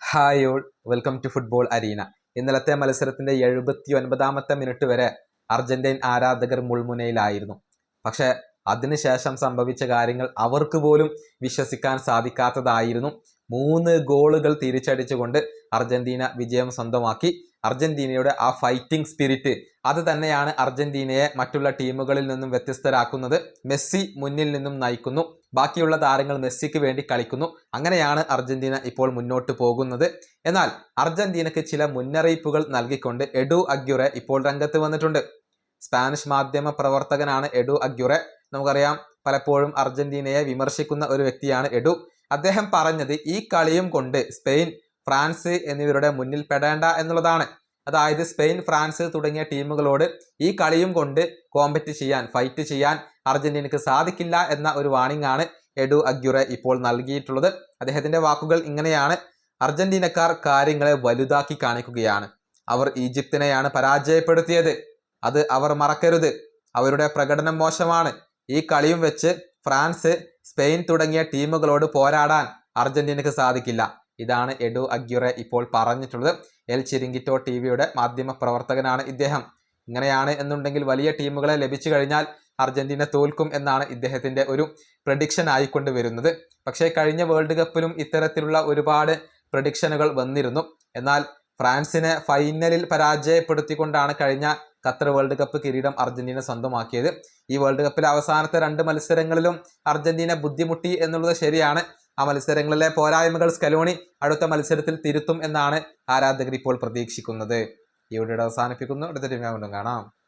Hi all, welcome to football arena. ഇന്നലത്തെ മത്സരത്തിന്റെ 79ാമത്തെ minute വരെ അർജന്റീൻ ആരാധകർ മുൾമുനയിലായിരുന്നു. പക്ഷെ അതിനുശേഷം സംഭവിച്ച കാര്യങ്ങൾ അവർക്ക് പോലും വിശ്വസിക്കാൻ സാധിക്കാത്തതായിരുന്നു. 3 ഗോളുകൾ തിരിച്ചടിച്ചുകൊണ്ട് അർജന്റീന വിജയം സ്വന്തമാക്കി. അർജന്റീനയുടെ ആ ഫൈറ്റിംഗ് സ്പിരിറ്റ് അത് തന്നെയാണ് അർജന്റീനയെ മറ്റുള്ള ടീമുകളിൽ നിന്നും വ്യത്യസ്തരാക്കുന്നത്. മെസ്സി മുന്നിൽ നിന്നും നയിക്കുന്നു, ബാക്കിയുള്ള താരങ്ങൾ മെസ്സിക്ക് വേണ്ടി കളിക്കുന്നു. അങ്ങനെയാണ് അർജന്റീന ഇപ്പോൾ മുന്നോട്ട് പോകുന്നത്. എന്നാൽ അർജന്റീനക്ക് ചില മുന്നറിയിപ്പുകൾ നൽകിക്കൊണ്ട് എഡു അഗ്യുറെ ഇപ്പോൾ രംഗത്ത് വന്നിട്ടുണ്ട്. സ്പാനിഷ് മാധ്യമ പ്രവർത്തകനാണ് എഡു അഗ്യുറെ. നമുക്കറിയാം, പലപ്പോഴും അർജന്റീനയെ വിമർശിക്കുന്ന ഒരു വ്യക്തിയാണ് എഡു. അദ്ദേഹം പറഞ്ഞത് ഈ കളിയും കൊണ്ട് സ്പെയിൻ, ഫ്രാൻസ് എന്നിവരുടെ മുന്നിൽ പെടേണ്ട എന്നുള്ളതാണ്. അതായത് സ്പെയിൻ, ഫ്രാൻസ് തുടങ്ങിയ ടീമുകളോട് ഈ കളിയും കൊണ്ട് ഫൈറ്റ് ചെയ്യാൻ അർജന്റീനക്ക് സാധിക്കില്ല എന്ന ഒരു വാണിംഗ് ആണ് എഡു അഗ്യുറെ ഇപ്പോൾ നൽകിയിട്ടുള്ളത്. അദ്ദേഹത്തിന്റെ വാക്കുകൾ ഇങ്ങനെയാണ്: അർജന്റീനക്കാർ കാര്യങ്ങളെ വലുതാക്കി കാണിക്കുകയാണ്. അവർ ഈജിപ്തിനെയാണ് പരാജയപ്പെടുത്തിയത്, അത് അവർ മറക്കരുത്. അവരുടെ പ്രകടനം മോശമാണ്. ഈ കളിയും വെച്ച് ഫ്രാൻസ്, സ്പെയിൻ തുടങ്ങിയ ടീമുകളോട് പോരാടാൻ അർജന്റീനക്ക് സാധിക്കില്ല. ഇതാണ് എഡു അഗ്യുറെ ഇപ്പോൾ പറഞ്ഞിട്ടുള്ളത്. എൽ ചിരിങ്കിറ്റോ ടിവിയുടെ മാധ്യമ പ്രവർത്തകനാണ് ഇദ്ദേഹം. ഇങ്ങനെയാണ് എന്നുണ്ടെങ്കിൽ വലിയ ടീമുകളെ ലഭിച്ചു കഴിഞ്ഞാൽ അർജന്റീന തോൽക്കും എന്നാണ് ഇദ്ദേഹത്തിന്റെ ഒരു പ്രഡിക്ഷൻ ആയിക്കൊണ്ട് വരുന്നത്. പക്ഷേ കഴിഞ്ഞ വേൾഡ് കപ്പിലും ഇത്തരത്തിലുള്ള ഒരുപാട് പ്രഡിക്ഷനുകൾ വന്നിരുന്നു. എന്നാൽ ഫ്രാൻസിനെ ഫൈനലിൽ പരാജയപ്പെടുത്തിക്കൊണ്ടാണ് കഴിഞ്ഞ ഖത്തർ വേൾഡ് കപ്പ് കിരീടം അർജന്റീന സ്വന്തമാക്കിയത്. ഈ വേൾഡ് കപ്പിലെ അവസാനത്തെ 2 മത്സരങ്ങളിലും അർജന്റീന ബുദ്ധിമുട്ടി എന്നുള്ളത് ശരിയാണ്. ആ മത്സരങ്ങളിലെ പോരായ്മകൾ സ്കലോണി അടുത്ത മത്സരത്തിൽ തിരുത്തും എന്നാണ് ആരാധകർ ഇപ്പോൾ പ്രതീക്ഷിക്കുന്നത്. ഈ വീഡിയോ അവസാനിപ്പിക്കുന്നു. അടുത്ത ടീമിനെ കാണാം.